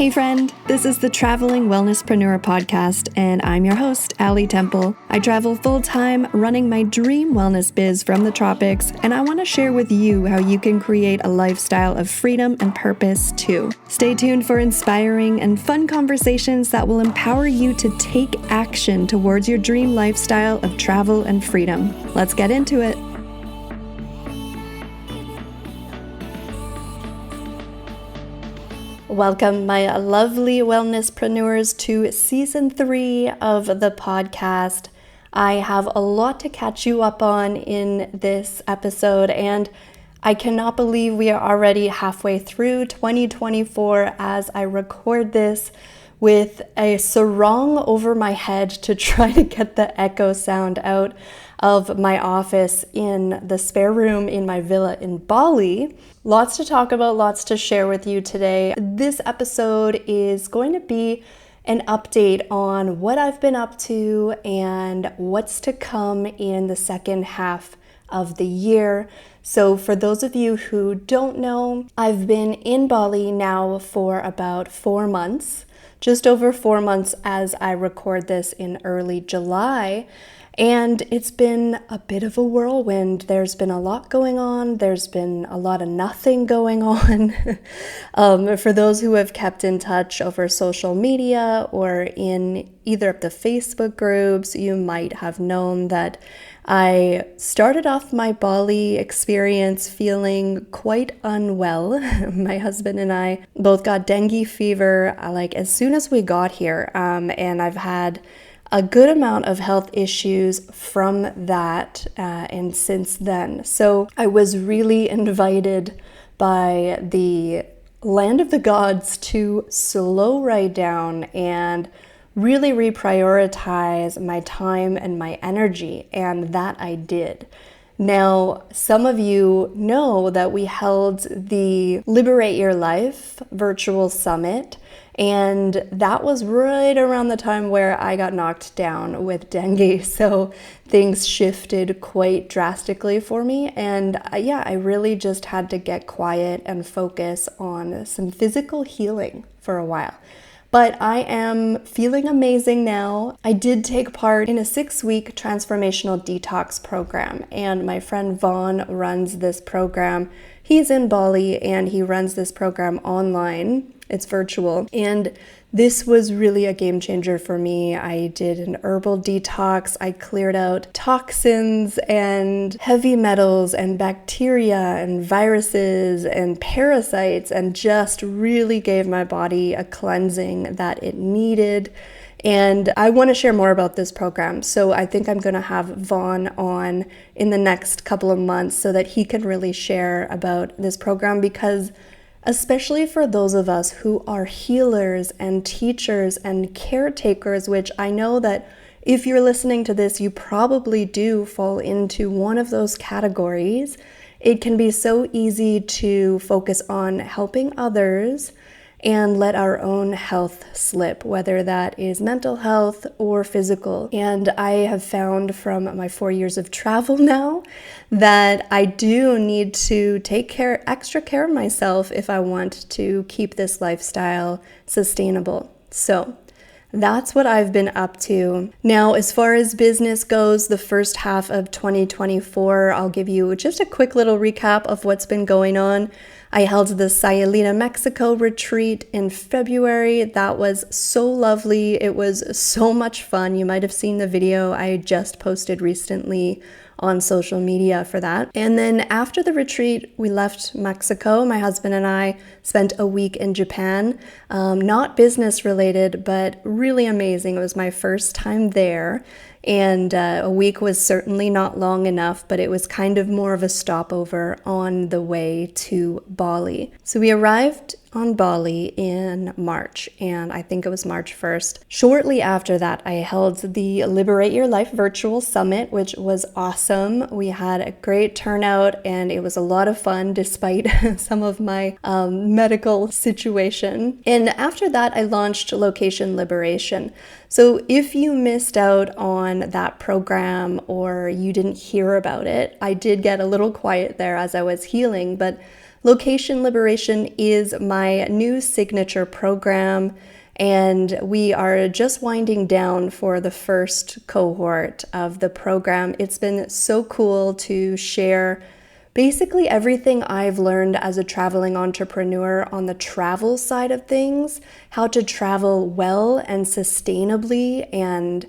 Hey friend, this is the Traveling Wellnesspreneur podcast, and I'm your host, Allie Temple. I travel full-time running my dream wellness biz from the tropics, and I want to share with you how you can create a lifestyle of freedom and purpose too. Stay tuned for inspiring and fun conversations that will empower you to take action towards your dream lifestyle of travel and freedom. Let's get into it. Welcome, my lovely wellnesspreneurs, to season 3 of the podcast. I have a lot to catch you up on in this episode, and I cannot believe we are already halfway through 2024 as I record this with a sarong over my head to try to get the echo sound out of my office in the spare room in my villa in Bali. Lots to talk about, lots to share with you today. This episode is going to be an update on what I've been up to and what's to come in the second half of the year. So for those of you who don't know, I've been in Bali now for about 4 months, just over 4 months as I record this in early July. And it's been a bit of a whirlwind. There's been a lot going on. There's been a lot of nothing going on. For those who have kept in touch over social media or in either of the Facebook groups, you might have known that I started off my Bali experience feeling quite unwell. My husband and I both got dengue fever as soon as we got here, and I've had a good amount of health issues from that and since then. So I was really invited by the land of the gods to slow right down and really reprioritize my time and my energy, and that I did. Now, some of you know that we held the Liberate Your Life virtual summit, and that was right around the time where I got knocked down with dengue. So things shifted quite drastically for me. And I really just had to get quiet and focus on some physical healing for a while. But I am feeling amazing now. I did take part in a 6-week transformational detox program, and my friend Vaughn runs this program. He's in Bali and he runs this program online. It's virtual, and this was really a game changer for me. I did an herbal detox. I cleared out toxins and heavy metals and bacteria and viruses and parasites and just really gave my body a cleansing that it needed. And I want to share more about this program. So I think I'm going to have Vaughn on in the next couple of months so that he can really share about this program, because especially for those of us who are healers and teachers and caretakers, which I know that if you're listening to this, you probably do fall into one of those categories. It can be so easy to focus on helping others and let our own health slip, whether that is mental health or physical. And I have found from my 4 years of travel now that I do need to take extra care of myself if I want to keep this lifestyle sustainable. So that's what I've been up to. Now, as far as business goes, the first half of 2024, I'll give you just a quick little recap of what's been going on. I held the Sayulita, Mexico retreat in February. That was so lovely. It was so much fun. You might have seen the video I just posted recently on social media for that. And then after the retreat, we left Mexico. My husband and I spent a week in Japan, not business related, but really amazing. It was my first time there. And a week was certainly not long enough, but it was kind of more of a stopover on the way to Bali. So we arrived on Bali in March, and I think it was March 1st. Shortly after that, I held the Liberate Your Life virtual summit, which was awesome. We had a great turnout, and it was a lot of fun despite some of my medical situation. And after that, I launched Location Liberation. So if you missed out on that program or you didn't hear about it, I did get a little quiet there as I was healing, but Location Liberation is my new signature program, and we are just winding down for the first cohort of the program. It's been so cool to share basically everything I've learned as a traveling entrepreneur on the travel side of things, how to travel well and sustainably and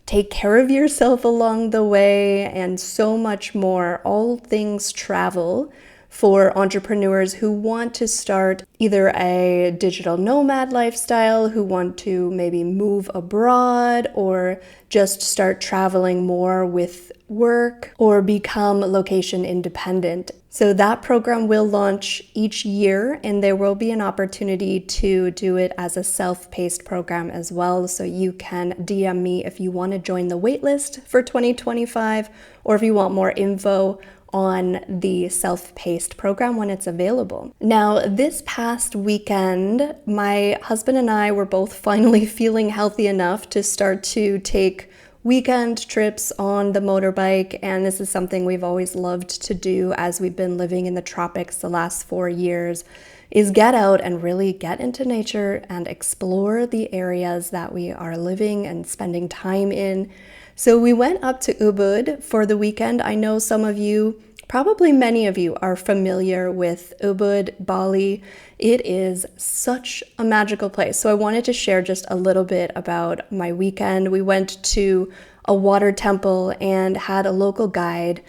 take care of yourself along the way, and so much more, all things travel for entrepreneurs who want to start either a digital nomad lifestyle, who want to maybe move abroad, or just start traveling more with work, or become location independent. So that program will launch each year, and there will be an opportunity to do it as a self-paced program as well. So you can DM me if you want to join the waitlist for 2025, or if you want more info on the self-paced program when it's available. Now, this past weekend, my husband and I were both finally feeling healthy enough to start to take weekend trips on the motorbike, and this is something we've always loved to do as we've been living in the tropics the last 4 years, is get out and really get into nature and explore the areas that we are living and spending time in. So we went up to Ubud for the weekend. I know some of you, probably many of you, are familiar with Ubud Bali. It is such a magical place. So I wanted to share just a little bit about my weekend. We went to a water temple and had a local guide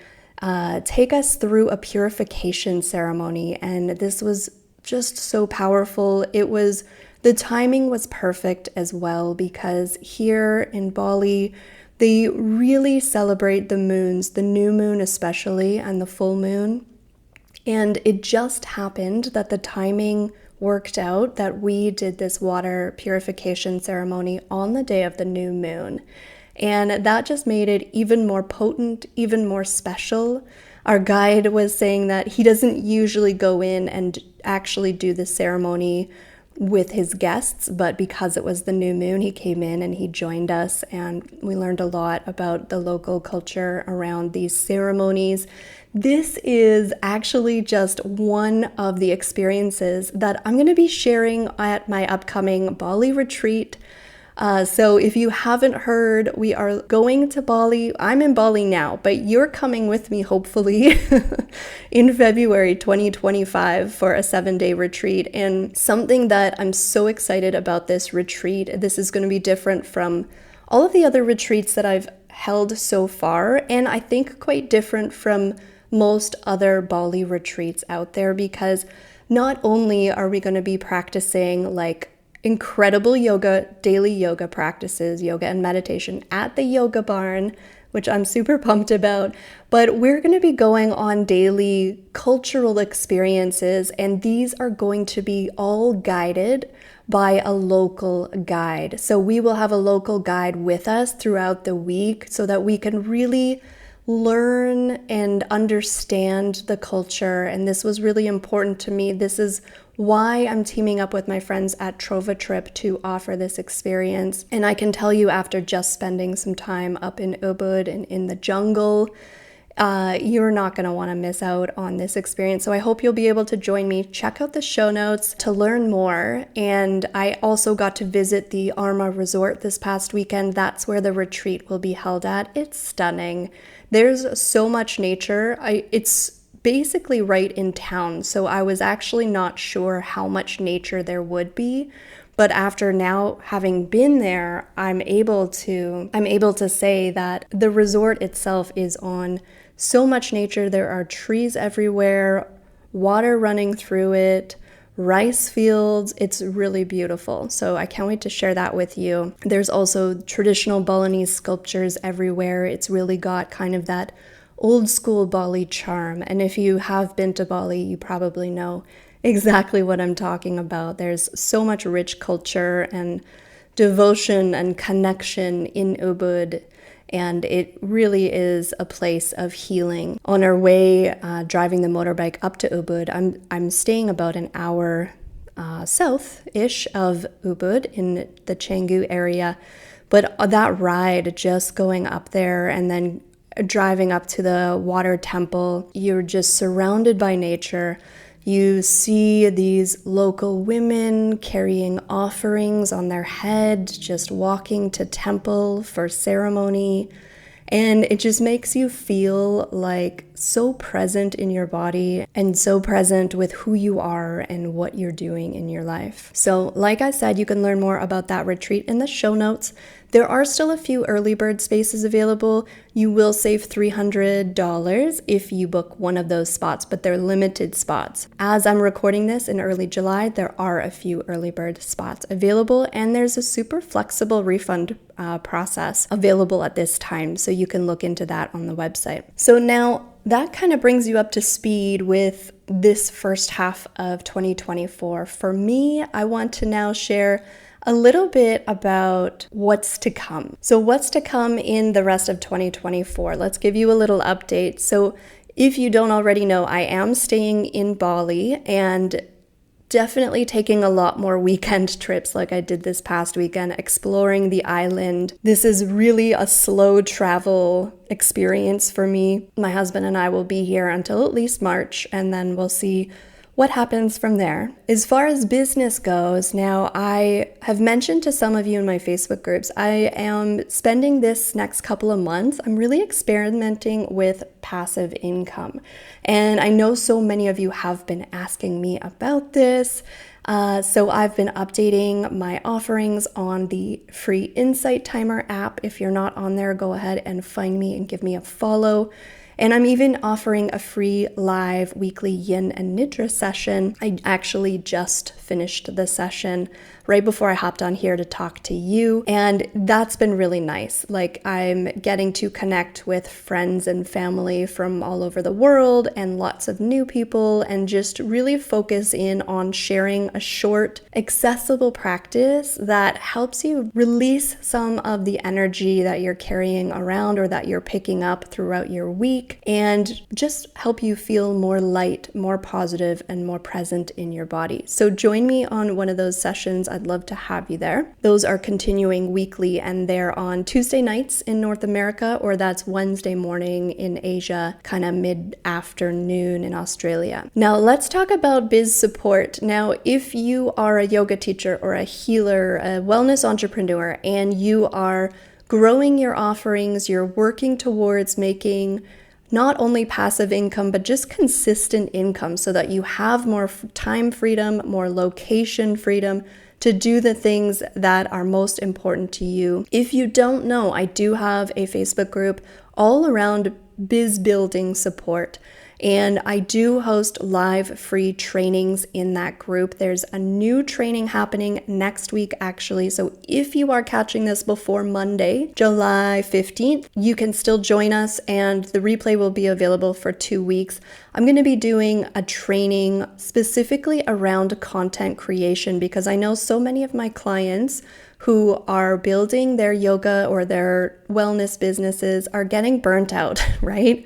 take us through a purification ceremony. And this was just so powerful. The timing was perfect as well, because here in Bali, they really celebrate the moons, the new moon especially, and the full moon. And it just happened that the timing worked out that we did this water purification ceremony on the day of the new moon. And that just made it even more potent, even more special. Our guide was saying that he doesn't usually go in and actually do the ceremony with his guests, but because it was the new moon, he came in and he joined us, and we learned a lot about the local culture around these ceremonies. This is actually just one of the experiences that I'm going to be sharing at my upcoming Bali retreat. So if you haven't heard, we are going to Bali. I'm in Bali now, but you're coming with me hopefully in February 2025 for a 7-day retreat. And something that I'm so excited about this retreat, this is going to be different from all of the other retreats that I've held so far, and I think quite different from most other Bali retreats out there, because not only are we going to be practicing like incredible daily yoga practices, yoga and meditation at the yoga barn, which I'm super pumped about, but we're going to be going on daily cultural experiences, and these are going to be all guided by a local guide. So we will have a local guide with us throughout the week so that we can really learn and understand the culture. And this was really important to me. This is why I'm teaming up with my friends at Trip to offer this experience. And I can tell you, after just spending some time up in Ubud and in the jungle, you're not going to want to miss out on this experience. So I hope you'll be able to join me. Check out the show notes to learn more. And I also got to visit the Arma Resort this past weekend. That's where the retreat will be held at. It's stunning. There's so much nature. It's basically right in town. So I was actually not sure how much nature there would be. But after now having been there, I'm able to say that the resort itself is on so much nature. There are trees everywhere, water running through it, rice fields. It's really beautiful. So I can't wait to share that with you. There's also traditional Balinese sculptures everywhere. It's really got kind of that old school Bali charm. And if you have been to Bali, you probably know exactly what I'm talking about. There's so much rich culture and devotion and connection in Ubud, and it really is a place of healing. On our way, driving the motorbike up to Ubud, I'm staying about an hour south-ish of Ubud in the Canggu area, but that ride just going up there and then driving up to the water temple, you're just surrounded by nature. You see these local women carrying offerings on their head, just walking to temple for ceremony. And it just makes you feel like so present in your body and so present with who you are and what you're doing in your life. So like I said, you can learn more about that retreat in the show notes. There are still a few early bird spaces available. You will save $300 if you book one of those spots, but they're limited spots. As I'm recording this in early July, there are a few early bird spots available, and there's a super flexible refund process available at this time, so you can look into that on the website. So now that kind of brings you up to speed with this first half of 2024. For me, I want to now share a little bit about what's to come. So what's to come in the rest of 2024? Let's give you a little update. So if you don't already know, I am staying in Bali and definitely taking a lot more weekend trips like I did this past weekend, exploring the island. This is really a slow travel experience for me. My husband and I will be here until at least March, and then we'll see what happens from there. As far as business goes, now I have mentioned to some of you in my Facebook groups, I am spending this next couple of months, I'm really experimenting with passive income. And I know so many of you have been asking me about this. So I've been updating my offerings on the free Insight Timer app. If you're not on there, go ahead and find me and give me a follow. And I'm even offering a free live weekly yin and nidra session. I actually just finished the session right before I hopped on here to talk to you. And that's been really nice. Like, I'm getting to connect with friends and family from all over the world and lots of new people, and just really focus in on sharing a short, accessible practice that helps you release some of the energy that you're carrying around or that you're picking up throughout your week, and just help you feel more light, more positive, and more present in your body. So join me on one of those sessions. I'd love to have you there. Those are continuing weekly, and they're on Tuesday nights in North America, or that's Wednesday morning in Asia, kind of mid-afternoon in Australia. Now let's talk about biz support. Now, if you are a yoga teacher or a healer, a wellness entrepreneur, and you are growing your offerings, you're working towards making not only passive income, but just consistent income so that you have more time freedom, more location freedom to do the things that are most important to you. If you don't know, I do have a Facebook group all around biz building support. And I do host live free trainings in that group. There's a new training happening next week, actually. So if you are catching this before Monday, July 15th, you can still join us, and the replay will be available for 2 weeks. I'm going to be doing a training specifically around content creation, because I know so many of my clients who are building their yoga or their wellness businesses are getting burnt out, right?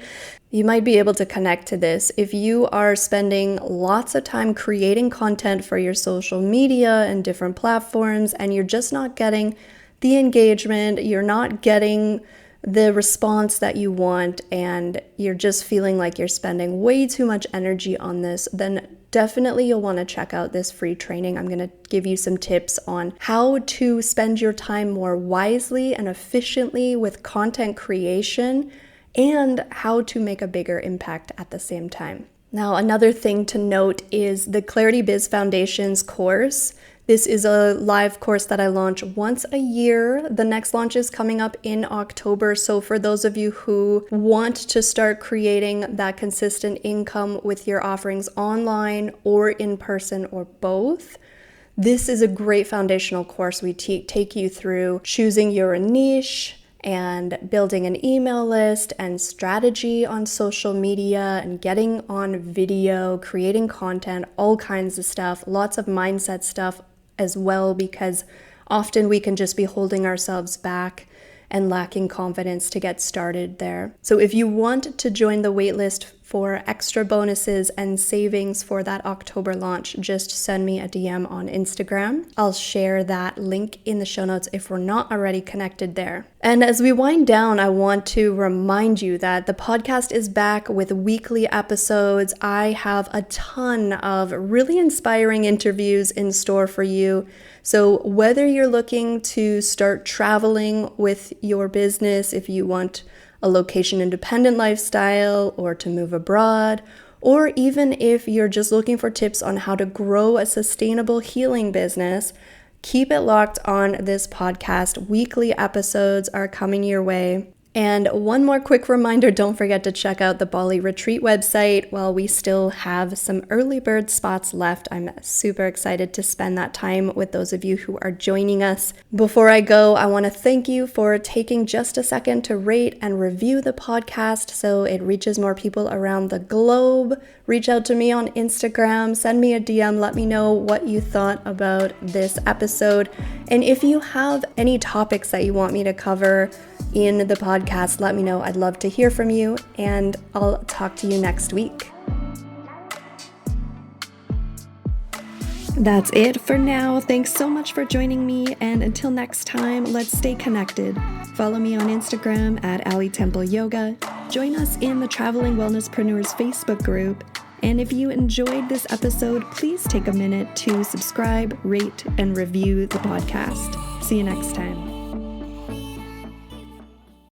You might be able to connect to this. If you are spending lots of time creating content for your social media and different platforms, and you're just not getting the engagement, you're not getting the response that you want, and you're just feeling like you're spending way too much energy on this, then definitely you'll want to check out this free training. I'm going to give you some tips on how to spend your time more wisely and efficiently with content creation, and how to make a bigger impact at the same time. Now, another thing to note is the Clarity Biz Foundations course. This is a live course that I launch once a year. The next launch is coming up in October. So for those of you who want to start creating that consistent income with your offerings online or in person or both, this is a great foundational course. We take you through choosing your niche, and building an email list, and strategy on social media, and getting on video, creating content, all kinds of stuff, lots of mindset stuff as well, because often we can just be holding ourselves back and lacking confidence to get started there. So if you want to join the waitlist for extra bonuses and savings for that October launch, just send me a DM on Instagram. I'll share that link in the show notes if we're not already connected there. And as we wind down, I want to remind you that the podcast is back with weekly episodes. I have a ton of really inspiring interviews in store for you. So whether you're looking to start traveling with your business, if you want a location-independent lifestyle or to move abroad, or even if you're just looking for tips on how to grow a sustainable healing business, keep it locked on this podcast. Weekly episodes are coming your way. And one more quick reminder, don't forget to check out the Bali Retreat website while we still have some early bird spots left. I'm super excited to spend that time with those of you who are joining us. Before I go, I want to thank you for taking just a second to rate and review the podcast so it reaches more people around the globe. Reach out to me on Instagram, send me a DM, let me know what you thought about this episode. And if you have any topics that you want me to cover in the podcast, let me know. I'd love to hear from you, and I'll talk to you next week. That's it for now. Thanks so much for joining me, and until next time, let's stay connected. Follow me on Instagram at Ali Temple Yoga. Join us in the Traveling Wellnesspreneurs Facebook group. And if you enjoyed this episode, please take a minute to subscribe, rate, and review the podcast. See you next time.